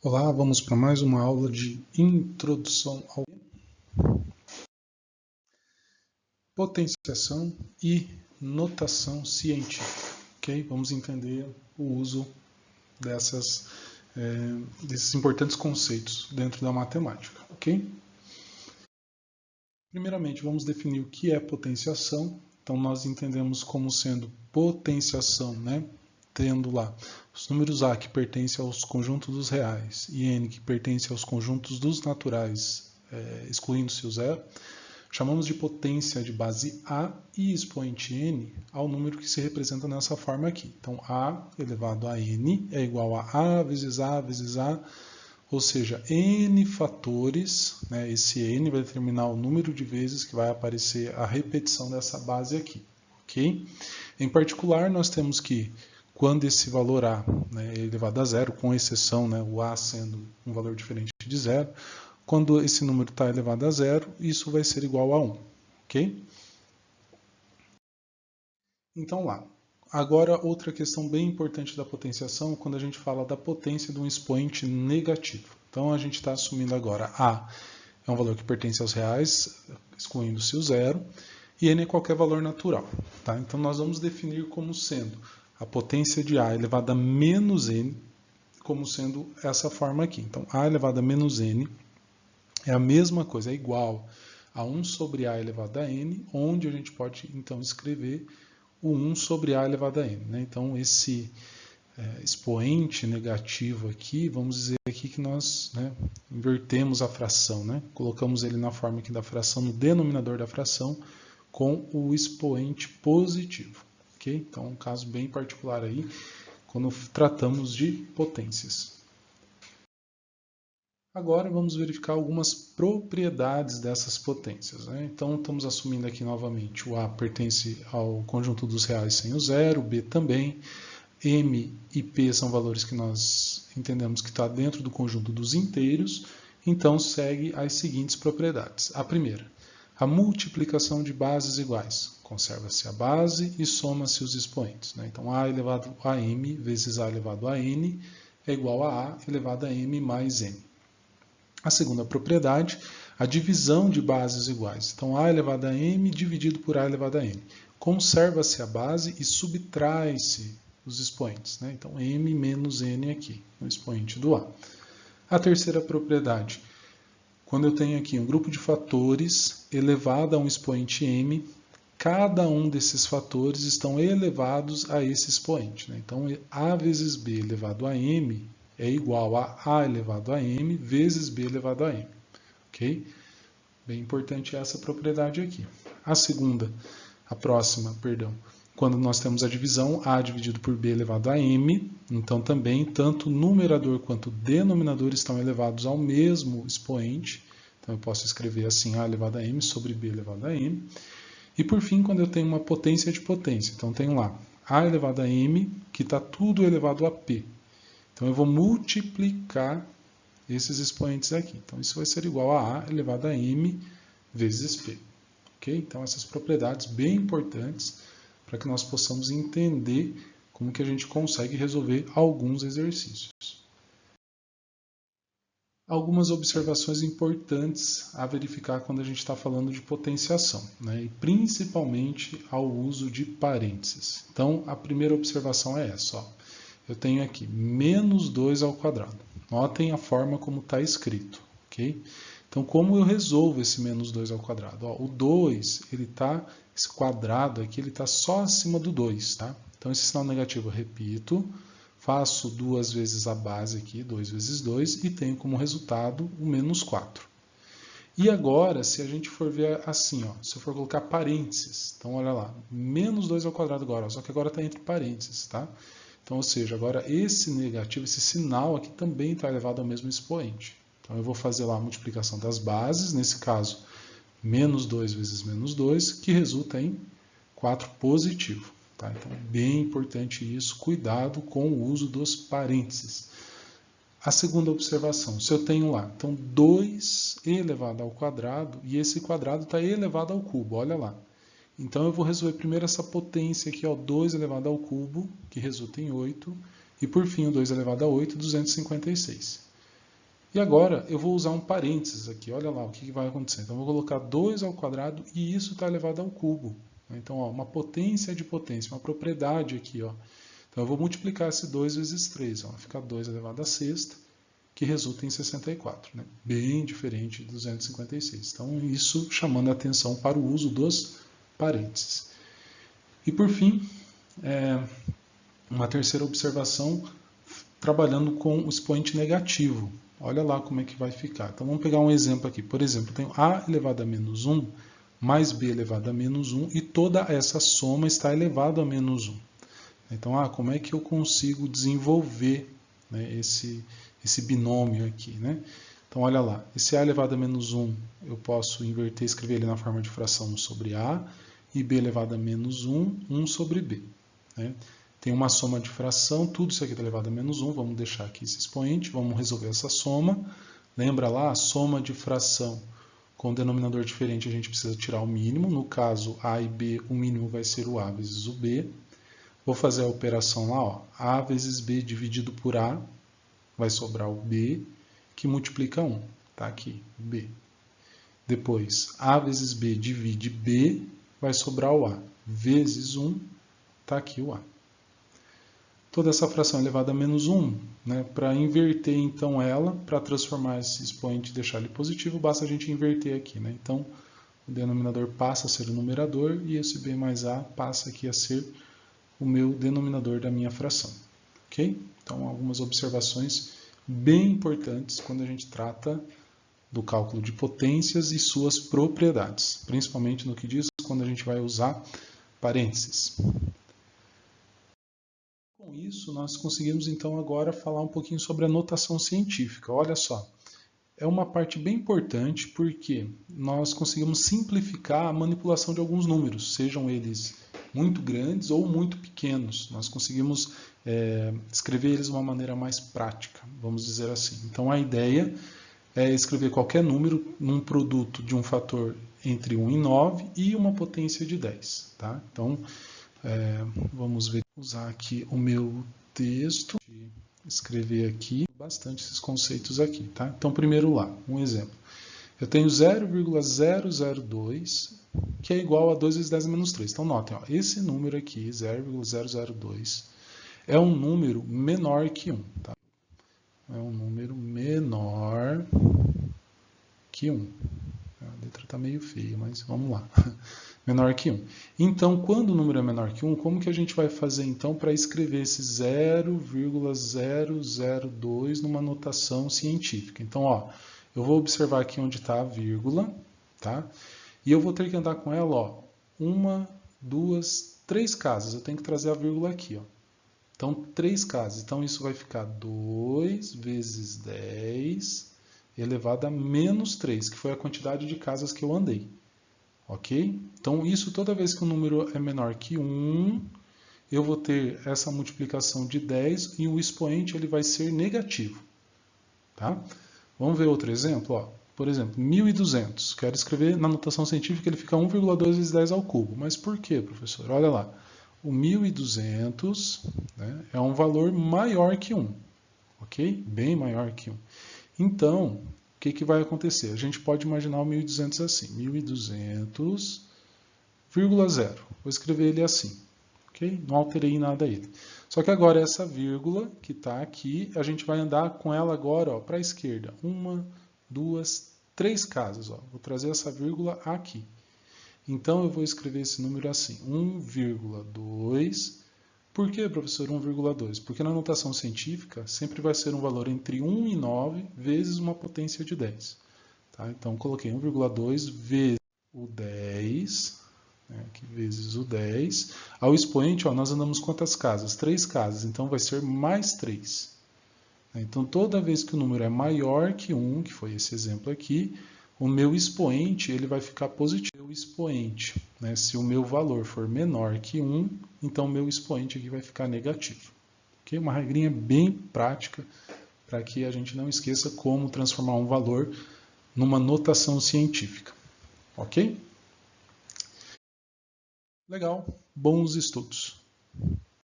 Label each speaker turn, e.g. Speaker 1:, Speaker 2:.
Speaker 1: Olá, vamos para mais uma aula de introdução ao potenciação e notação científica, ok? Vamos entender o uso desses importantes conceitos dentro da matemática, ok? Primeiramente, vamos definir o que é potenciação. Então, nós entendemos como sendo potenciação, né? Tendo lá os números A que pertencem aos conjuntos dos reais e N que pertence aos conjuntos dos naturais, excluindo-se o zero, chamamos de potência de base A e expoente N ao número que se representa nessa forma aqui. Então, A elevado a N é igual a vezes A vezes A, ou seja, N fatores, né? Esse N vai determinar o número de vezes que vai aparecer a repetição dessa base aqui, ok? Em particular, nós temos que quando esse valor A, né, é elevado a zero, com exceção, né, o A sendo um valor diferente de zero, quando esse número está elevado a zero, isso vai ser igual a 1, ok? Então lá. Agora, outra questão bem importante da potenciação, quando a gente fala da potência de um expoente negativo. Então, a gente está assumindo agora A é um valor que pertence aos reais, excluindo-se o zero, e N é qualquer valor natural. Tá? Então, nós vamos definir como sendo a potência de A elevado a menos N, como sendo essa forma aqui. Então, A elevado a menos N é a mesma coisa, é igual a 1 sobre A elevado a N, onde a gente pode, então, escrever o 1 sobre A elevado a N. Né? Então, esse expoente negativo aqui, vamos dizer aqui que nós invertemos a fração, né? Colocamos ele na forma aqui da fração, no denominador da fração, com o expoente positivo. Okay? Então, um caso bem particular aí, quando tratamos de potências. Agora vamos verificar algumas propriedades dessas potências. Né? Então, estamos assumindo aqui novamente o A pertence ao conjunto dos reais sem o zero, B também. M e P são valores que nós entendemos que está dentro do conjunto dos inteiros, então segue as seguintes propriedades. A primeira, a multiplicação de bases iguais. Conserva-se a base e soma-se os expoentes. Né? Então, A elevado a M vezes A elevado a N é igual a A elevado a M mais N. A segunda propriedade, a divisão de bases iguais. Então, A elevado a M dividido por A elevado a N. Conserva-se a base e subtrai-se os expoentes. Né? Então, M menos N aqui, no expoente do A. A terceira propriedade, quando eu tenho aqui um grupo de fatores elevado a um expoente M, cada um desses fatores estão elevados a esse expoente. Né? Então, A vezes B elevado a M é igual a A elevado a M vezes B elevado a M. Ok? Bem importante essa propriedade aqui. A próxima, quando nós temos a divisão, A dividido por B elevado a M, então também tanto o numerador quanto o denominador estão elevados ao mesmo expoente. Então eu posso escrever assim, A elevado a M sobre B elevado a M. E por fim, quando eu tenho uma potência de potência, então tenho lá A elevado a M, que está tudo elevado a P. Então eu vou multiplicar esses expoentes aqui. Então isso vai ser igual a A elevado a M vezes P. Okay? Então essas propriedades bem importantes para que nós possamos entender como que a gente consegue resolver alguns exercícios. Algumas observações importantes a verificar quando a gente está falando de potenciação, né? E principalmente ao uso de parênteses. Então, a primeira observação é essa. Ó. Eu tenho aqui menos 2 ao quadrado. Notem a forma como está escrito. Okay? Então, como eu resolvo esse menos 2 ao quadrado? Ó, o 2, esse quadrado aqui, ele está só acima do 2. Tá? Então, esse sinal negativo eu repito. Faço 2 vezes a base aqui, 2 vezes 2, e tenho como resultado o menos 4. E agora, se a gente for ver assim, ó, se eu for colocar parênteses, então olha lá, menos 2 ao quadrado agora, só que agora está entre parênteses, tá? Então, ou seja, agora esse negativo, esse sinal aqui também está elevado ao mesmo expoente. Então eu vou fazer lá a multiplicação das bases, nesse caso, menos 2 vezes menos 2, que resulta em 4 positivo. Tá? Então, é bem importante isso, cuidado com o uso dos parênteses. A segunda observação, se eu tenho lá, então 2 elevado ao quadrado, e esse quadrado está elevado ao cubo, olha lá. Então, eu vou resolver primeiro essa potência aqui, ó, 2 elevado ao cubo, que resulta em 8, e por fim, o 2 elevado a 8, 256. E agora eu vou usar um parênteses aqui, olha lá o que vai acontecer. Então eu vou colocar 2 ao quadrado e isso está elevado ao cubo. Então, ó, uma potência de potência, uma propriedade aqui. Ó. Então eu vou multiplicar esse 2 vezes 3, ó, fica 2 elevado à sexta, que resulta em 64. Né? Bem diferente de 256. Então isso chamando a atenção para o uso dos parênteses. E por fim, uma terceira observação, trabalhando com o expoente negativo. Olha lá como é que vai ficar. Então vamos pegar um exemplo aqui. Por exemplo, eu tenho a elevado a menos 1 mais b elevado a menos 1 e toda essa soma está elevada a menos 1. Então, como é que eu consigo desenvolver, né, esse binômio aqui? Né? Então, olha lá. Esse a elevado a menos 1 eu posso inverter e escrever ele na forma de fração 1 sobre a e b elevado a menos 1, 1 sobre b. Né? Tem uma soma de fração, tudo isso aqui está elevado a menos 1, vamos deixar aqui esse expoente, vamos resolver essa soma. Lembra lá, a soma de fração com denominador diferente a gente precisa tirar o mínimo, no caso a e b, o mínimo vai ser o a vezes o b. Vou fazer a operação lá, ó, a vezes b dividido por a, vai sobrar o b, que multiplica 1, tá aqui, b. Depois, a vezes b divide b, vai sobrar o a, vezes 1, tá aqui o a. Toda essa fração é elevada a menos 1, né? Para inverter então ela, para transformar esse expoente e deixar ele positivo, basta a gente inverter aqui. Né? Então, o denominador passa a ser o numerador e esse b mais a passa aqui a ser o meu denominador da minha fração. Ok? Então, algumas observações bem importantes quando a gente trata do cálculo de potências e suas propriedades, principalmente no que diz quando a gente vai usar parênteses. Com isso, nós conseguimos então agora falar um pouquinho sobre a notação científica. Olha só, é uma parte bem importante porque nós conseguimos simplificar a manipulação de alguns números, sejam eles muito grandes ou muito pequenos. Nós conseguimos escrever eles de uma maneira mais prática, vamos dizer assim. Então a ideia é escrever qualquer número num produto de um fator entre 1 e 9 e uma potência de 10. Tá? Então, vamos usar aqui o meu texto, escrever aqui bastante esses conceitos aqui. Tá? Então, primeiro lá, um exemplo. Eu tenho 0,002, que é igual a 2 vezes 10 menos 3. Então, notem, ó, esse número aqui, 0,002, é um número menor que 1. Tá? É um número menor que 1. A letra está meio feia, mas vamos lá. Menor que 1. Então, quando o número é menor que 1, como que a gente vai fazer então para escrever esse 0,002 numa notação científica? Então, ó, eu vou observar aqui onde está a vírgula, tá? E eu vou ter que andar com ela, ó, 1, 2, 3 casas. Eu tenho que trazer a vírgula aqui, ó. Então, 3 casas. Então, isso vai ficar 2 vezes 10 elevado a menos 3, que foi a quantidade de casas que eu andei. Ok? Então, isso toda vez que o número é menor que 1, eu vou ter essa multiplicação de 10 e o expoente ele vai ser negativo. Tá? Vamos ver outro exemplo. Ó. Por exemplo, 1.200. Quero escrever na notação científica, ele fica 1,2 vezes 10 ao cubo. Mas por quê, professor? Olha lá. O 1.200, né, é um valor maior que 1. Ok? Bem maior que 1. Então, o que vai acontecer? A gente pode imaginar o 1.200 assim. 1.200,0. Vou escrever ele assim. Okay? Não alterei nada ele. Só que agora essa vírgula que está aqui, a gente vai andar com ela agora para a esquerda. 1, 2, 3 casas. Ó. Vou trazer essa vírgula aqui. Então eu vou escrever esse número assim. 1,2. Por que, professor, 1,2? Porque na notação científica sempre vai ser um valor entre 1 e 9 vezes uma potência de 10. Tá? Então, coloquei 1,2 vezes o 10, né, aqui, vezes o 10. Ao expoente, ó, nós andamos quantas casas? 3 casas, então vai ser mais 3. Então, toda vez que o número é maior que 1, que foi esse exemplo aqui, o meu expoente ele vai ficar positivo. O expoente, né, se o meu valor for menor que 1, então o meu expoente aqui vai ficar negativo. Okay? Uma regrinha bem prática para que a gente não esqueça como transformar um valor numa notação científica. Ok? Legal, bons estudos.